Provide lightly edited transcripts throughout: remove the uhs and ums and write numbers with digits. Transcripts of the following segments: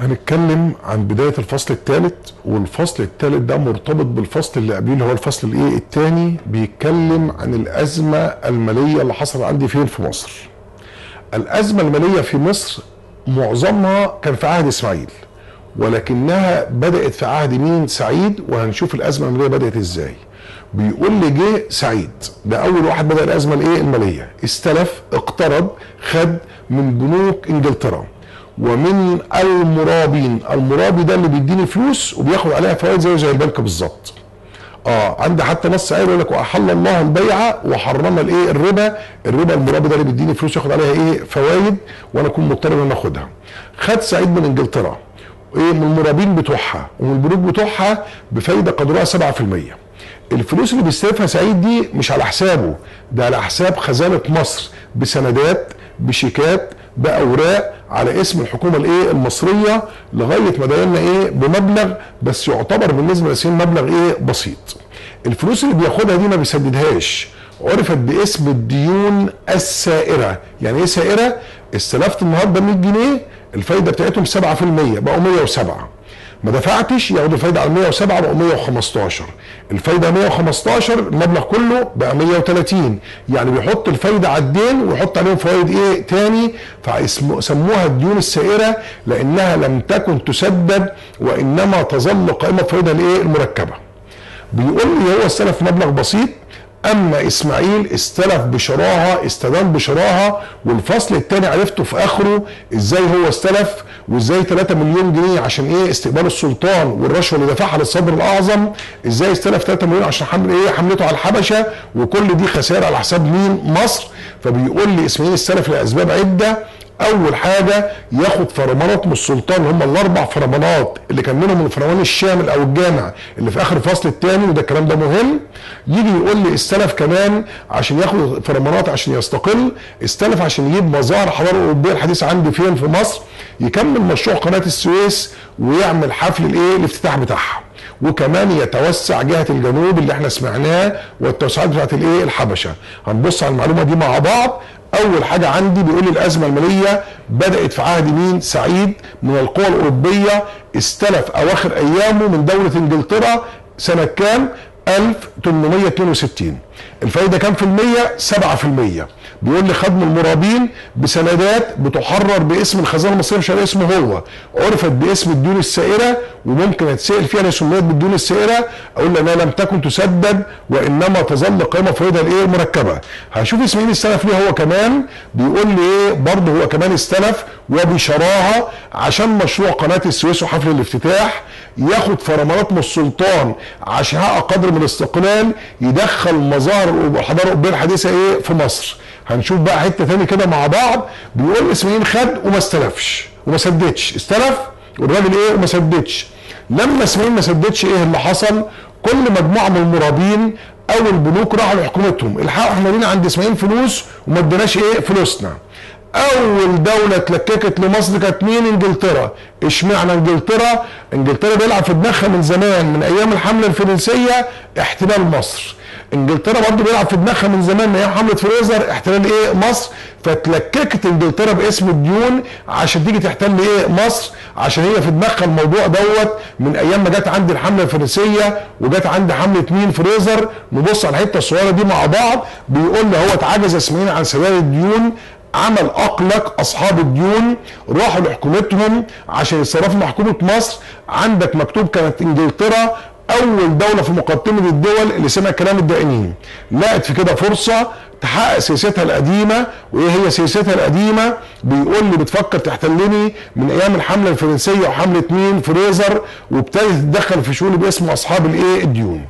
هنتكلم عن بداية الفصل الثالث، والفصل الثالث ده مرتبط بالفصل اللي قبليه اللي هو الفصل الثاني، بيتكلم عن الأزمة المالية اللي حصلت عندي فين في مصر. الأزمة المالية في مصر معظمها كان في عهد إسماعيل، ولكنها بدأت في عهد مين؟ سعيد. وهنشوف الأزمة المالية بدأت إزاي. بيقول لي جه سعيد ده أول واحد بدأ الأزمة المالية، استلف، اقترض، خد من بنوك إنجلترا ومن المرابين. المرابي ده اللي بيديني فلوس وبياخد عليها فوائد زي البنك بالظبط. عندي حتى نص آية يقول لك واحل الله البيع وحرم الربا. الربا المرابي ده اللي بيديني فلوس ياخد عليها فوائد وانا اكون مضطر ان اخدها. خد سعيد من انجلترا من المرابين بتوعها ومن البنوك بتوعها بفايده قدرها 7%. الفلوس اللي بيستلفها سعيد دي مش على حسابه، ده على حساب خزانه مصر، بسندات، بشيكات، باوراق على اسم الحكومه المصريه، لغايه ما دايلنا بمبلغ بس يعتبر بالنسبه لسين مبلغ بسيط. الفلوس اللي بياخدها دي ما بيسددهاش، عرفت باسم الديون السائره. يعني ايه سائره؟ استلفت النهارده 100 جنيه، الفايده بتاعتهم 7%، بقوا 107. ما دفعتش ياخدوا الفايده على 107 بقوا 115. الفايده 115، المبلغ كله بقى 130. يعني بيحط الفايده على الدين ويحط عليهم فوائد تاني، فسموها الديون السائره لانها لم تكن تسدد وانما تظل قائمه فوائدها المركبه. بيقول لي هو استلف مبلغ بسيط، اما اسماعيل استلف بشراهه، استدان بشراهه. والفصل الثاني عرفته في اخره ازاي هو استلف، وازاي 3 مليون جنيه عشان استقبال السلطان والرشوه اللي دفعها للصدر الاعظم، ازاي استلف 3 مليون عشان حملته على الحبشه، وكل دي خسائر على حساب مين؟ مصر. فبيقول لي اسماعيل استلف لاسباب عده. اول حاجه ياخد فرمانات من السلطان، هم ال4 فرمانات اللي كان منهم الفرمان الشامل او الجامع اللي في اخر الفصل الثاني، وده الكلام ده مهم. يجي يقول لي استلف كمان عشان ياخد فرمانات عشان يستقل، استلف عشان يجيب مظاهر الحضاره الاوروبيه الحديثه عندي فين في مصر، يكمل مشروع قناه السويس ويعمل حفل الافتتاح بتاعها، وكمان يتوسع جهه الجنوب اللي احنا سمعناه والتوسعات بتاعت الحبشه. هنبص على المعلومه دي مع بعض. اول حاجه عندي بيقول لي الازمه الماليه بدات في عهد مين؟ سعيد. من القوى الاوروبيه استلف اواخر ايامه من دوله انجلترا سنه كام؟ 1862. الفايده كام في المية؟ 7%. بيقول لي خد من المرابين بسندات بتحرر باسم الخزانه المصريه، مش على اسمه هو، عرفت باسم الديون السائره، وممكن اتسال فيها سميت بالديون السائره، اقول انها لم تكن تسدد وانما تظل قيمه فوائدها المركبه. هشوف اسماعيل استلف ليه هو كمان. بيقول لي برضه هو كمان استلف وبشراهه عشان مشروع قناه السويس وحفل الافتتاح، ياخد فرمانات من السلطان عشان يحقق قدر من الاستقلال، يدخل مظاهر الحضاره الاوروبيه الحديثه في مصر. هنشوف بقى حته ثانيه كده مع بعض. بيقول اسماعيل خد وما استلفش وما سددش، استلف والراجل وما سددش. لما اسماعيل ما سددش اللي حصل؟ كل مجموعه من المرابين او البنوك راحوا لحكومتهم، الحقوا احنا لينا عند اسماعيل فلوس وما اديناش فلوسنا. اول دوله اتلككت لمصر كانت مين؟ انجلترا. اشمعنى انجلترا؟ انجلترا بيلعب في دماغها من زمان، من ايام الحمله الفرنسيه احتلال مصر. انجلترا برضه بيلعب في دماغها من زمان، من ايام حمله فريزر احتلال مصر. فتلككت انجلترا باسم الديون عشان تيجي تحتل مصر، عشان هي في دماغها الموضوع دوت من ايام ما جت عند الحمله الفرنسيه وجت عند حمله مين؟ فريزر. نبص على الحته الصغيره دي مع بعض. بيقول لي هو اتعجز اسماعيل عن سداد الديون، عمل اقلق اصحاب الديون، راحوا لحكومتهم عشان يتصرفوا مع حكومه مصر. عندك مكتوب كانت انجلترا اول دوله في مقدمه الدول اللي سمع كلام الدائنين، لقت في كده فرصه تحقق سياستها القديمه. وايه هي سياستها القديمه؟ بيقول لي بتفكر تحتلني من ايام الحمله الفرنسيه وحمله مين؟ فريزر، وابتدت تتدخل في شؤون باسم اصحاب الديون.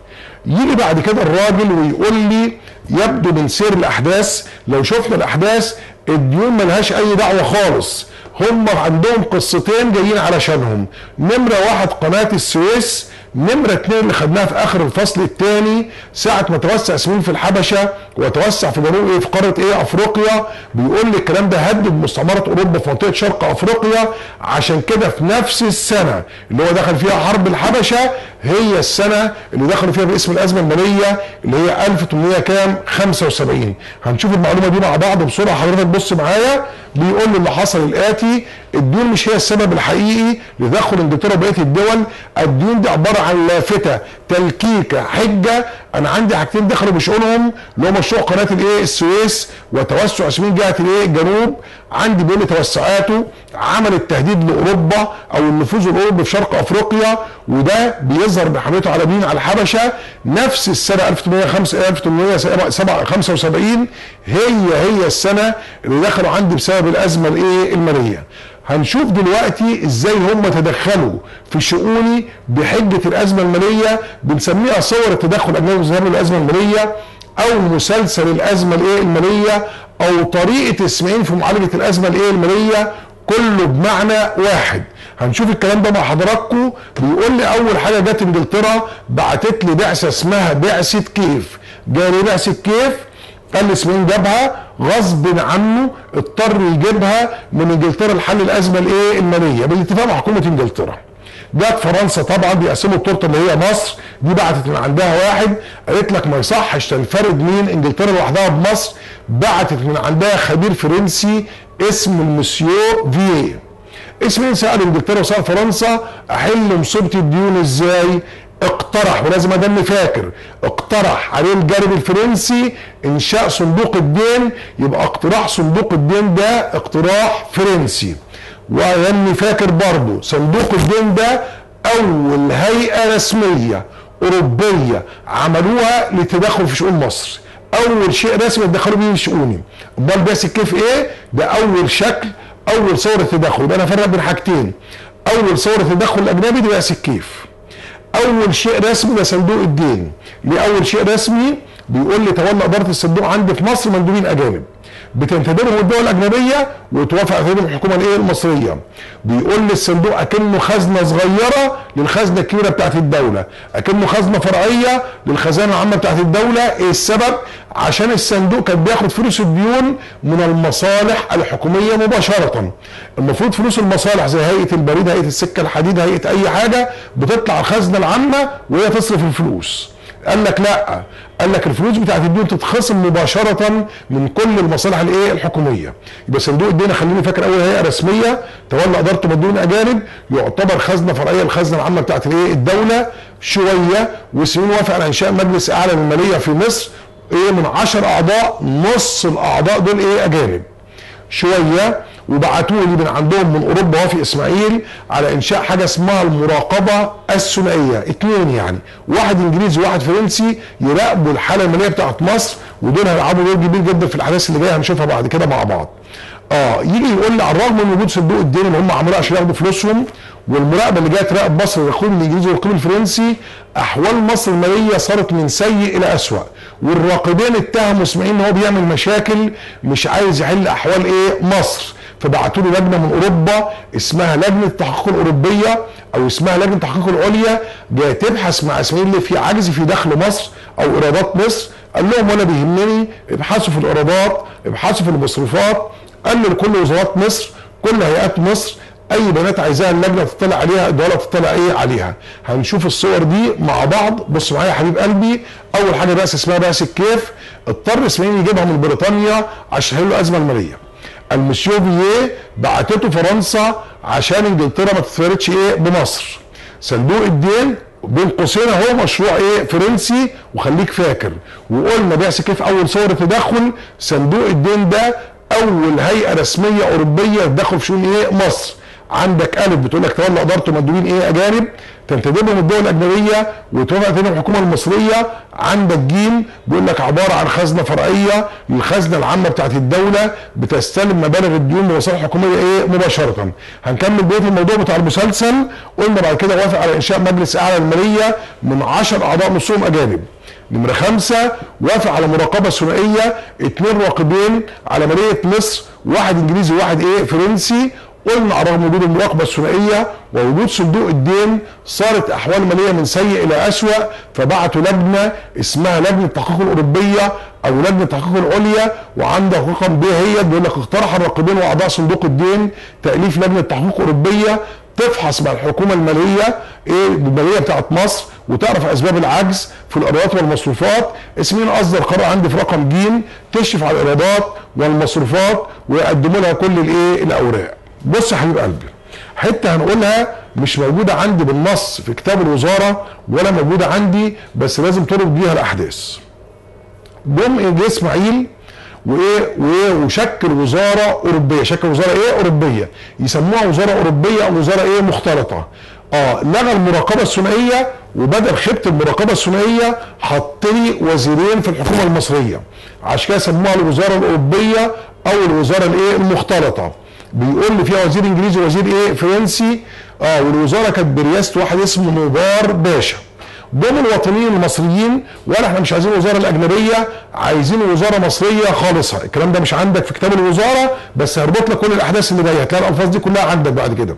يجي بعد كده الراجل ويقول لي يبدو من سير الاحداث، لو شفنا الاحداث الديون ملهاش اي دعوه خالص، هم عندهم قصتين جايين علشانهم. نمره 1 قناه السويس، نمرة 2 اللي خدناها في اخر الفصل الثاني ساعة ما توسع اسماعيل في الحبشة وتوسع في جنوب في قارة افريقيا. بيقول لي الكلام ده هدد مستعمرات اوروبا في منطقة شرق افريقيا. عشان كده في نفس السنة اللي هو دخل فيها حرب الحبشة هي السنه اللي دخلوا فيها باسم الازمه الماليه اللي هي 1800 كام 75. هنشوف المعلومه دي مع بعض بسرعه. حضرتك بص معايا، بيقول لي اللي حصل الاتي: الديون مش هي السبب الحقيقي لتدخل انجلترا وبقيه الدول. الديون دي عباره عن لافته، تلكيكه، حجه. انا عندي حاجتين دخلوا بشؤونهم اللي هو مشروع قناه السويس وتوسع اسمين جهه الجنوب. عندي بيقول لي توسعاته عملت تهديد لاوروبا او النفوذ الاوروبي في شرق افريقيا، وده بيظهر بحملته على مين؟ على الحبشه. نفس السنه 1875 هي السنه اللي دخلوا عندي بسبب الازمه الماليه. هنشوف دلوقتي ازاي هم تدخلوا في شؤوني بحجه الازمه الماليه. بنسميها صور التدخل الاجنبي بسبب الازمه الماليه، او مسلسل الازمه الماليه، او طريقه اسماعيل في معالجه الازمه الماليه، كله بمعنى واحد. هنشوف الكلام ده مع حضراتكم. بيقول لي اول حاجه جت انجلترا بعتت لي بعثه اسمها بعثه كيف. جالي بعثه كيف، قال لي اسماعيل جابها غصب عنه، اضطر يجيبها من انجلترا لحل الازمه الماليه بالاتفاق مع حكومه انجلترا. جت فرنسا طبعا بيقسموا التورته اللي هي مصر دي، بعتت من عندها واحد، قالت لك ما يصحش تنفرد مين انجلترا لوحدها بمصر، بعتت من عندها خبير فرنسي اسمه المسيو فيه. اسمين سال انجلترا وسال فرنسا احل مصيبه الديون ازاي؟ اقترح، ولازم ادم فاكر، اقترح عليه الجانب الفرنسي انشاء صندوق الدين. يبقى اقتراح صندوق الدين ده اقتراح فرنسي. ويني فاكر برضو صندوق الدين ده اول هيئه رسميه اوروبيه عملوها للتدخل في شؤون مصر. اول شيء رسمي اتدخلوا بيه في شؤوني. امال بس كيف ايه؟ ده اول شكل، اول صوره تدخل. يبقى انا افرق بين حاجتين: اول صوره تدخل الاجنبي دي بس كيف، اول شيء رسمي ده صندوق الدين. ليه اول شيء رسمي؟ بيقول لي تولى اداره الصندوق عندي في مصر مندوبين اجانب بتنتدبهم الدول الاجنبيه وتوافق عليهم الحكومه المصريه. بيقول لي الصندوق اكنه خزنه صغيره للخزنه الكبيره بتاعت الدوله، اكنه خزنه فرعيه للخزانه العامه بتاعت الدوله. ايه السبب؟ عشان الصندوق كان بياخد فلوس الديون من المصالح الحكوميه مباشره. المفروض فلوس المصالح زي هيئه البريد، هيئه السكه الحديد، هيئه اي حاجه بتطلع الخزنه العامه وهي تصرف الفلوس. قال لك لا، قال لك الفلوس بتاعت الديون تتخصم مباشره من كل المصالح الحكوميه. يبقى صندوق الدين خليني فاكر اول هيئه رسميه تولى ادارته مندوبين اجانب، يعتبر خزنه فرعيه للخزنه العامه بتاعت الدوله. شويه وسنين وافق على انشاء مجلس اعلى للماليه في مصر من 10 اعضاء، نص الاعضاء دول اجانب. شويه وبعتوا لي من عندهم من اوروبا وافق اسماعيل على انشاء حاجه اسمها المراقبه الثنائيه، اتنين يعني، واحد انجليزي وواحد فرنسي يراقبوا الحاله الماليه بتاعت مصر، ودول هيلعبوا دور كبير جدا في الاحداث اللي جايه هنشوفها بعد كده مع بعض. يجي يقول لي على الرغم من وجود صندوق الدين اللي هم عملوه عشان ياخدوا فلوسهم، والمراقبه اللي جايه تراقب مصر الرقيب الانجليزي والرقيب الفرنسي، احوال مصر الماليه صارت من سيء الى اسوء. والراقبين اتهموا اسماعيل ان هو بيعمل مشاكل، مش عايز يحل احوال مصر. فبعتوا له لجنه من اوروبا اسمها لجنه التحقيق الاوروبيه او اسمها لجنه التحقيق العليا، جايه تبحث مع اسماعيل اللي في عجز في دخل مصر او ايرادات مصر. قال لهم ولا بيهمني، ابحثوا في الايرادات، ابحثوا في المصروفات. قال لكل وزارات مصر، كل هيئات مصر، اي بيانات عايزاها اللجنه تطلع عليها، الدوله تطلع عليها. هنشوف الصور دي مع بعض. بص معايا يا حبيب قلبي. اول حاجه بس اسمها بعثه كيف، اضطر اسماعيل يجيبها من بريطانيا عشان يحل له الازمه الماليه. المسيو فيه بعتته فرنسا عشان انجلترا ما تتفردش بمصر. صندوق الدين بين قوسين اهو مشروع فرنسي، وخليك فاكر وقلنا بعثه كيف اول صور تدخل. صندوق الدين ده اول هيئه رسميه اوروبيه تدخل في شؤون مصر. عندك الف بتقول لك تولى ادارته مندوبين اجانب تنتدبهم الدول الاجنبيه وتوافق عليهم الحكومه المصريه. عندك جيم بيقول لك عباره عن خزنه فرعيه للخزنه العامه بتاعت الدوله بتستلم مبالغ الديون بمصالح حكوميه مباشره. هنكمل بقيه الموضوع بتاع المسلسل. قلنا بعد كده وافق على انشاء مجلس اعلى للماليه من 10 اعضاء نصهم اجانب. نمرة 5 وافق على مراقبة ثنائية، 2 راقبين على مالية مصر، واحد انجليزي وواحد فرنسي. قلنا على رغم وجود المراقبة الثنائية ووجود صندوق الدين صارت احوال مالية من سيء الى اسوأ، فبعتوا لجنة اسمها لجنة التحقيق الاوروبية او لجنة التحقيق العليا. وعندك رقم ب هي بيقول لك اقترح الراقبين واعضاء صندوق الدين تأليف لجنة تحقيق اوروبية تفحص مع الحكومه الماليه الماليه بتاعت مصر وتعرف اسباب العجز في الايرادات والمصروفات. اسمين اصدر قرار عندي في رقم ج تشرف على الايرادات والمصروفات ويقدموا لها كل الاوراق. بص يا حبيب قلبي، حته هنقولها مش موجوده عندي بالنص في كتاب الوزاره ولا موجوده عندي، بس لازم تربط بيها الاحداث. جه اسماعيل وشكل وزاره اوروبيه، شكل وزاره اوروبيه، يسموها وزاره اوروبيه او وزاره مختلطه. لغى المراقبه الثنائيه وبدل خيبه المراقبه الثنائيه حط لي وزيرين في الحكومه المصريه، عشان كده سموها الوزاره الاوروبيه او الوزاره المختلطه. بيقول لي فيها وزير انجليزي ووزير فرنسي، والوزاره كانت برئاسه واحد اسمه نوبار باشا. دول الوطنيين المصريين، ولا احنا مش عايزين الوزاره الاجنبيه، عايزين وزاره مصريه خالصه. الكلام ده مش عندك في كتاب الوزاره، بس هربط لك كل الاحداث اللي جايه، هتلاقي الالفاظ دي كلها عندك بعد كده.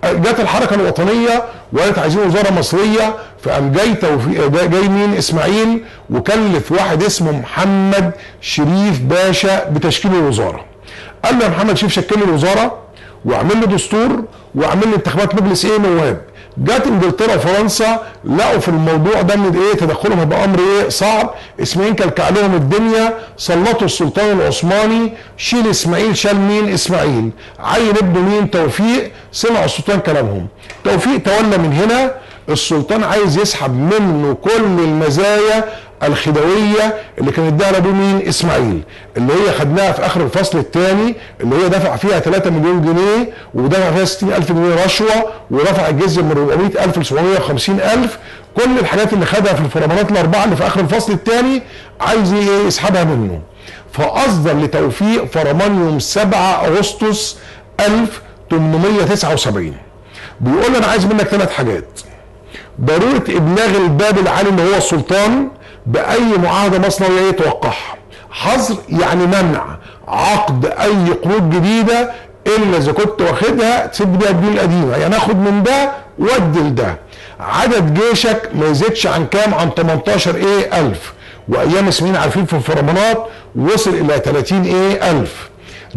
جت الحركه الوطنيه وقالت عايزين وزاره مصريه، فقام جاي مين؟ اسماعيل، وكلف واحد اسمه محمد شريف باشا بتشكيل الوزاره. قال له يا محمد شريف شكل لي الوزاره واعمل له دستور واعمل لي انتخابات مجلس نواب. جت انجلترا وفرنسا لقوا في الموضوع ده ان تدخلهم هيبقى امر صعب. اسماعيل كلكع لهم الدنيا، سلطوا السلطان العثماني، شيل اسماعيل، شال مين؟ اسماعيل، عين ابنه مين؟ توفيق. سمع السلطان كلامهم، توفيق تولى من هنا. السلطان عايز يسحب منه كل المزايا الخديويه اللي كان اداها لابوه مين؟ اسماعيل، اللي هي خدناها في اخر الفصل الثاني، اللي هي دفع فيها 3 مليون جنيه ودفع فيها 60,000 جنيه رشوه، ورفع الجزيه من 400,000 ل 750,000. كل الحاجات اللي خدها في الفرمانات الاربعه اللي في اخر الفصل الثاني عايز يسحبها منه. فاصدر لتوفيق فرمان يوم 7 اغسطس 1879 بيقول له انا عايز منك 3 حاجات: ضروره ابلاغ الباب العالي اللي هو السلطان باي معاهده مصنعيه توقعها، حظر يعني منع عقد اي قروض جديده الا اذا كنت واخدها تسد بيها الديون القديمه، يعني اخد من ده وادي لده. عدد جيشك ما يزيدش عن كام؟ عن 18,000. وايام اسماعيل عارفين في الفرمانات وصل الى 30,000.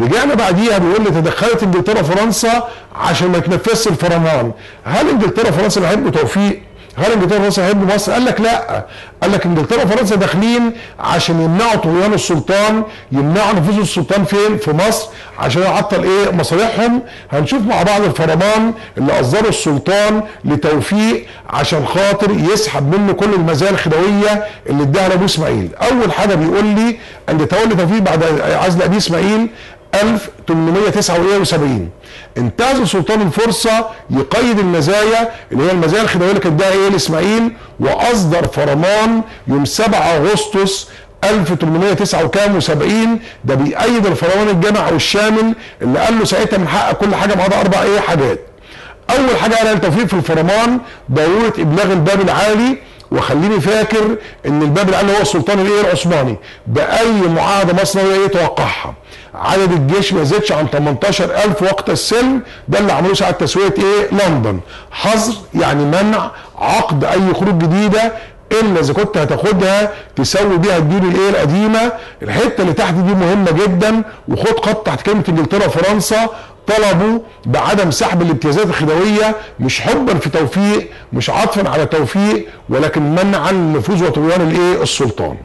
رجعنا بعديها بيقول لي تدخلت انجلترا وفرنسا عشان ما يتنفذش الفرمان. هل انجلترا وفرنسا هيحبوا توفيق؟ هل انجلترا وفرنسا هيحبوا مصر؟ قال لك لا، قال لك انجلترا وفرنسا داخلين عشان يمنعوا طغيان السلطان، يمنعوا نفوذ السلطان فين؟ في مصر، عشان يعطل مصالحهم. هنشوف مع بعض الفرمان اللي اصدره السلطان لتوفيق عشان خاطر يسحب منه كل المزايا الخديويه اللي اداها لابوه اسماعيل. اول حاجه بيقول لي ان تولي توفيق بعد عزل ابيه اسماعيل 1879 انتهز السلطان الفرصه يقيد المزايا اللي هي المزايا الخديويه اللي كانت اداها لاسماعيل، واصدر فرمان يوم 7 اغسطس 1879. ده بيأيد الفرمان الجامع او الشامل اللي قال له ساعتها من حق كل حاجه ما عدا 4 حاجات. اول حاجه قالها التوفيق في الفرمان ضروره ابلاغ الباب العالي، وخليني فاكر ان الباب العالي هو السلطان العثماني، باي معاهده مصنعيه توقعها. عدد الجيش ما يزيدش عن 18,000 وقت السلم، ده اللي عملوه ساعه تسويه لندن. حظر يعني منع عقد اي خروج جديده الا اذا كنت هتاخدها تسوي بيها الديون القديمه. الحته اللي تحت دي مهمه جدا، وخد خط تحت كلمه انجلترا وفرنسا طلبوا بعدم سحب الامتيازات الخديويه، مش حبا في توفيق، مش عطفا على توفيق، ولكن منعا لنفوذ وطغيان السلطان.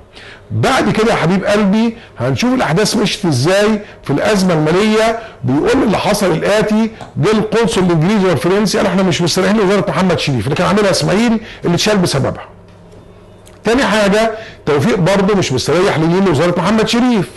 بعد كده يا حبيب قلبي هنشوف الاحداث مشت ازاي في الازمه الماليه. بيقول اللي حصل الاتي: جه القنصل الانجليزي والفرنسي قال احنا مش مستريحين لوزاره محمد شريف اللي كان عاملها اسماعيل اللي اتشال بسببها. تاني حاجه توفيق برضه مش مستريح لوزاره محمد شريف.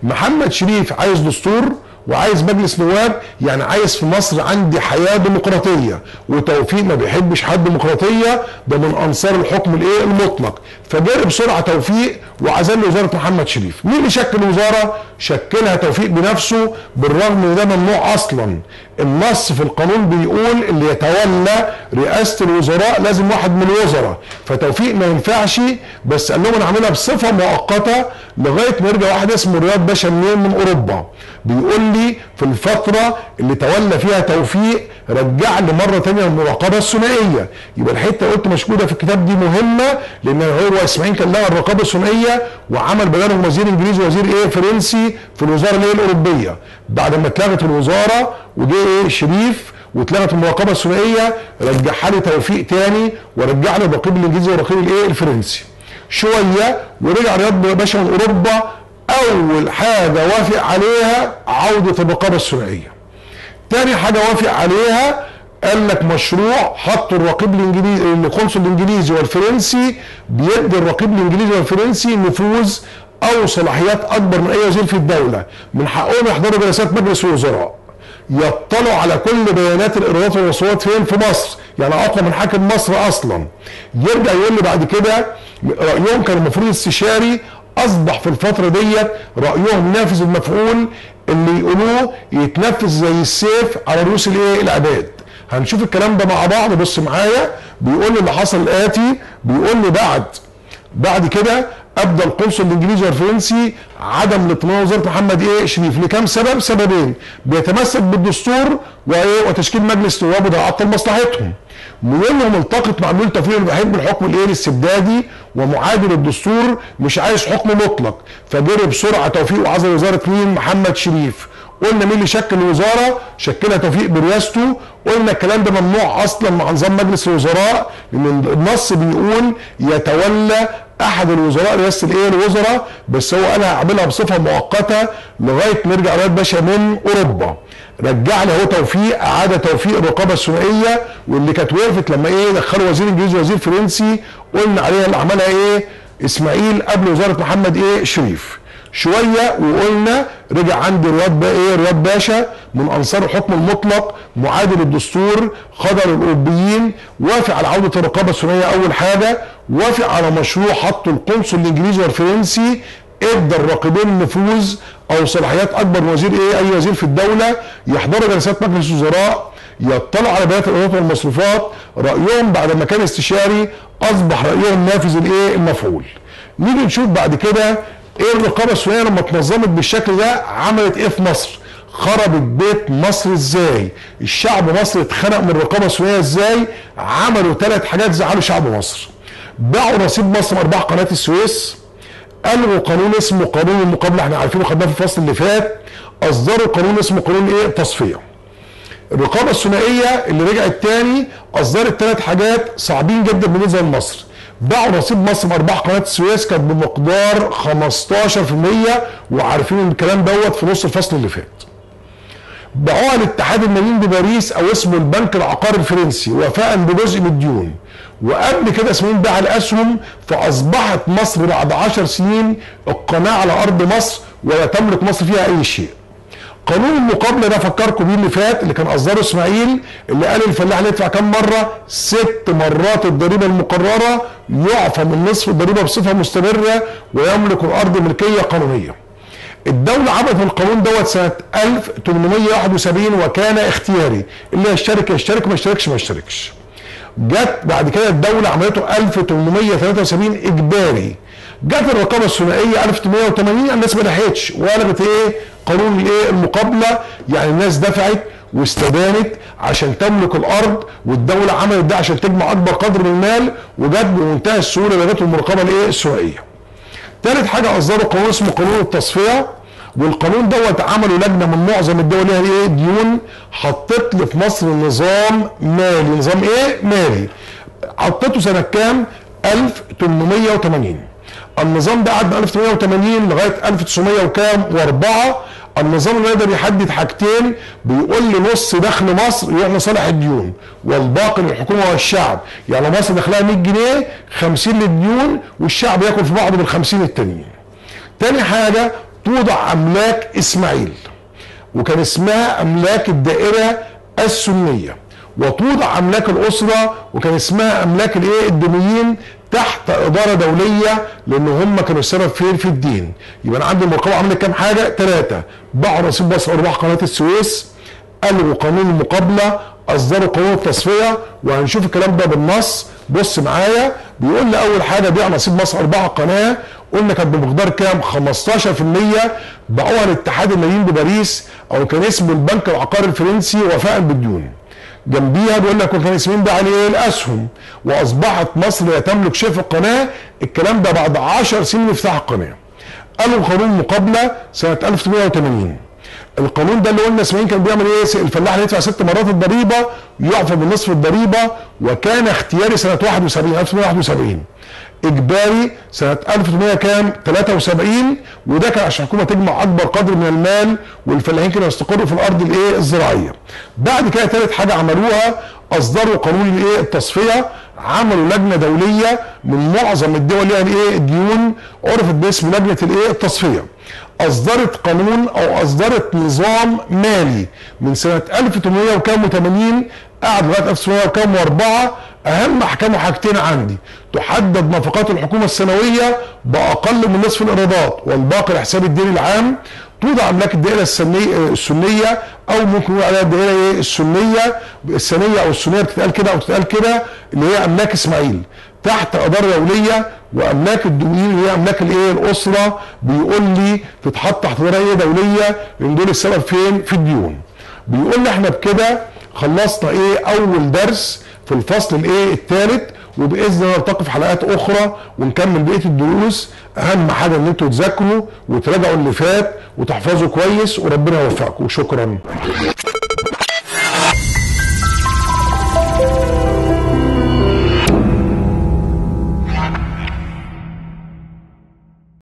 محمد شريف عايز دستور وعايز مجلس نواب، يعني عايز في مصر عندي حياه ديمقراطيه، وتوفيق ما بيحبش حد ديمقراطيه، ده من انصار الحكم المطلق. فجرب بسرعه توفيق وعزل وزاره محمد شريف. مين اللي شكل الوزاره؟ شكلها توفيق بنفسه، بالرغم ان ده ممنوع اصلا. النص في القانون بيقول اللي يتولى رئاسه الوزراء لازم واحد من الوزراء، فتوفيق ما ينفعش، بس قال لهم انا هعملها بصفه مؤقته لغايه ما يرجع واحد اسمه رياض باشا من اوروبا. بيقول لي في الفتره اللي تولى فيها توفيق رجع لي مره ثانيه المراقبه الثنائيه. يبقى الحته اللي قلت مشكوده في الكتاب دي مهمه، لان هو اسماعيل كان لها الرقابه الثنائيه وعمل بدلهم وزير انجليزي ووزير فرنسي في الوزاره الاوروبيه. بعد ما اتلغت الوزاره وجه شريف واتلغت المراقبه الثنائيه، رجعها لي توفيق تاني ورجع لي الرقيب الانجليزي والرقيب الايه الفرنسي. شويه ورجع رياض باشا من اوروبا، اول حاجه وافق عليها عوده الرقابه الثنائيه. تاني حاجه وافق عليها قال لك مشروع حطوا الرقيب الانجليزي، القنصل الانجليزي والفرنسي بيدي الرقيب الانجليزي والفرنسي نفوذ او صلاحيات اكبر من اي وزير في الدوله، من حقهم يحضروا جلسات مجلس الوزراء، يطلعوا على كل بيانات الايرادات والرسومات فين في مصر، يعني اقوى من حاكم مصر اصلا. يرجع يقول لي بعد كده رايهم كان المفروض استشاري، اصبح في الفتره ديت رايهم نافذ المفعول، اللي يقولوه يتنفذ زي السيف على رؤوس الايه العباد. هنشوف الكلام ده مع بعض. بص معايا، بيقول لي اللي حصل الاتي، بيقول لي بعد كده ابدى القنصل الانجليزي والفرنسي عدم الاطمئنان وزاره محمد شريف لكام سبب؟ سببين، بيتمسك بالدستور وتشكيل مجلس نواب وده يعطل مصلحتهم. بيقول لهم التقط مع عميل تفويض الوحيد بالحكم الاستبدادي ومعادل الدستور، مش عايز حكم مطلق، فجري بسرعه توفيق وعزل وزاره مين؟ محمد شريف. قلنا مين اللي شكل الوزاره؟ شكلها توفيق برئاسته. قلنا الكلام ده ممنوع اصلا مع نظام مجلس الوزراء، لان النص بيقول يتولى احد الوزراء رئاسه الوزراء، بس هو قالها اعملها بصفه مؤقته لغايه ما يرجع رئيس باشا من اوروبا. رجع له هو توفيق، اعاد توفيق الرقابه الثنائيه، واللي كانت وقفت لما دخلوا وزير انجليزي ووزير فرنسي، قلنا عليها اللي عملها اسماعيل قبل وزاره محمد شريف. شويه وقلنا رجع عند رياض باشا من انصار الحكم المطلق، معادل الدستور، خضع للاوروبيين، وافق على عوده الرقابه الثنائيه. اول حاجه وافق على مشروع حطه القنصل الانجليزي والفرنسي، ادى الراقبين نفوذ او صلاحيات اكبر من وزير اي وزير في الدوله، يحضروا جلسات مجلس الوزراء، يطلعوا على بيانات الايرادات والمصروفات. رايهم بعد ما كان استشاري اصبح رايهم نافذ المفعول. نيجي نشوف بعد كده الرقابه الثنائيه لما اتنظمت بالشكل ده عملت في مصر؟ خربت بيت مصر ازاي؟ الشعب مصر اتخنق من الرقابه الثنائيه ازاي؟ عملوا 3 حاجات زعلوا شعب مصر. باعوا رصيد مصر ارباح قناه السويس، الغوا قانون اسمه قانون المقابله، احنا عارفينه خدناه في الفصل اللي فات، اصدروا قانون اسمه قانون تصفيه. الرقابه الثنائيه اللي رجعت تاني اصدرت 3 حاجات صعبين جدا بالنسبه لمصر. باعوا رصيد مصر بارباح قناه السويس كانت بمقدار 15%، وعارفين الكلام دوت في نص الفصل اللي فات. باعوها لاتحاد الماليين بباريس او اسمه البنك العقاري الفرنسي وفاء بجزء من الديون، وقبل كده اسماعيل باع الاسهم، فاصبحت مصر بعد 10 سنين القناه على ارض مصر ولا تملك مصر فيها اي شيء. قانون المقابله ده فكركم بيه اللي فات، اللي كان اصدره اسماعيل، اللي قال الفلاح اللي يدفع كام مره؟ 6 مرات الضريبه المقرره، يعفى من نصف الضريبه بصفه مستمره، ويملك الارض ملكيه قانونيه. الدوله عملت القانون دوت سنه 1871 وكان اختياري، اللي يشترك يشترك، ما يشتركش ما يشتركش. جت بعد كده الدوله عملته 1873 اجباري. جت الرقابه الثنائيه 1880 الناس ما لحقتش والغت قانون المقابله، يعني الناس دفعت واستدانت عشان تملك الارض، والدوله عملت ده عشان تجمع اكبر قدر من المال، وجت بمنتهى السهوله لغايه المراقبه الثنائيه. ثالث حاجه اصدروا قانون اسمه قانون التصفيه، والقانون دوت عملوا لجنه من معظم الدول ليها ديون، حطت لي في مصر نظام مالي. نظام مالي. حطته سنه كام؟ 1880. النظام ده قعد من 1880 لغايه 1900 وكام و4. النظام اللي يقدر يحدد حاجتين، بيقول لي نص دخل مصر يروح لصالح الديون والباقي للحكومه والشعب، يعني مصر دخلها 100 جنيه 50 للديون والشعب ياكل في بعضه بال50 التانيين. تاني حاجه توضع املاك اسماعيل وكان اسمها املاك الدائره السنيه، وتوضع املاك الاسره وكان اسمها املاك الدينيين تحت اداره دوليه، لان هم كانوا السبب في الدين. يبقى انا عندي المراقبه عملت كام حاجه؟ 3. باعوا رصيد مصر ارباح قناه السويس، الغوا قانون المقابله، اصدروا قانون التصفيه، وهنشوف الكلام ده بالنص. بص معايا، بيقول لي اول حاجه بيع نصيب مصر ارباح قناه، قلنا كانت بمقدار كام؟ 15%. باعوها لاتحاد الماليين بباريس او كان اسمه البنك العقاري الفرنسي وفاء بالديون. جنبيها بيقول لك وكان اسمين باع عليه الاسهم، واصبحت مصر لا تملك شيء في القناه. الكلام ده بعد 10 سنين من افتتاح القناه. قالوا قانون المقابله سنه 1880. القانون ده اللي قلنا اسماعيل كان بيعمل ايه؟ الفلاح اللي يدفع 6 مرات الضريبه يعفى من نصف الضريبه، وكان اختياري سنه 1971 اجباري سنه 1800 كام؟ 73. وده كان عشان الحكومه تجمع اكبر قدر من المال والفلاحين كانوا يستقروا في الارض الايه؟ الزراعيه. بعد كده ثالث حاجه عملوها اصدروا قانون الايه؟ التصفيه. عملوا لجنه دوليه من معظم الدول اللي الايه؟ الديون، عرفت باسم لجنه الايه؟ التصفيه. اصدرت قانون او اصدرت نظام مالي من سنه 1880 قعد لغايه 1904. اهم احكامه حاجتين عندي: تحدد نفقات الحكومه السنويه باقل من نصف الايرادات والباقي لحساب الدين العام. توضع املاك الدائره السنيه او ممكن نقول عليها الدائره ايه؟ السنيه او السنيه، بتتقال كده او تتقال كده، اللي هي املاك اسماعيل تحت اداره دوليه. واملاك الدوليين اللي هي املاك الايه؟ الاسره، بيقول لي تتحط تحت اداره ايه؟ دوليه، لان دول السبب فين؟ في الديون. بيقول لي احنا بكده خلصنا ايه؟ اول درس في الفصل الايه؟ الثالث، وباذن الله نلتقي في حلقات اخرى ونكمل بقيه الدروس. اهم حاجه ان انتوا تذاكروا وتراجعوا اللي فات وتحفظوا كويس، وربنا يوفقكم. شكرا.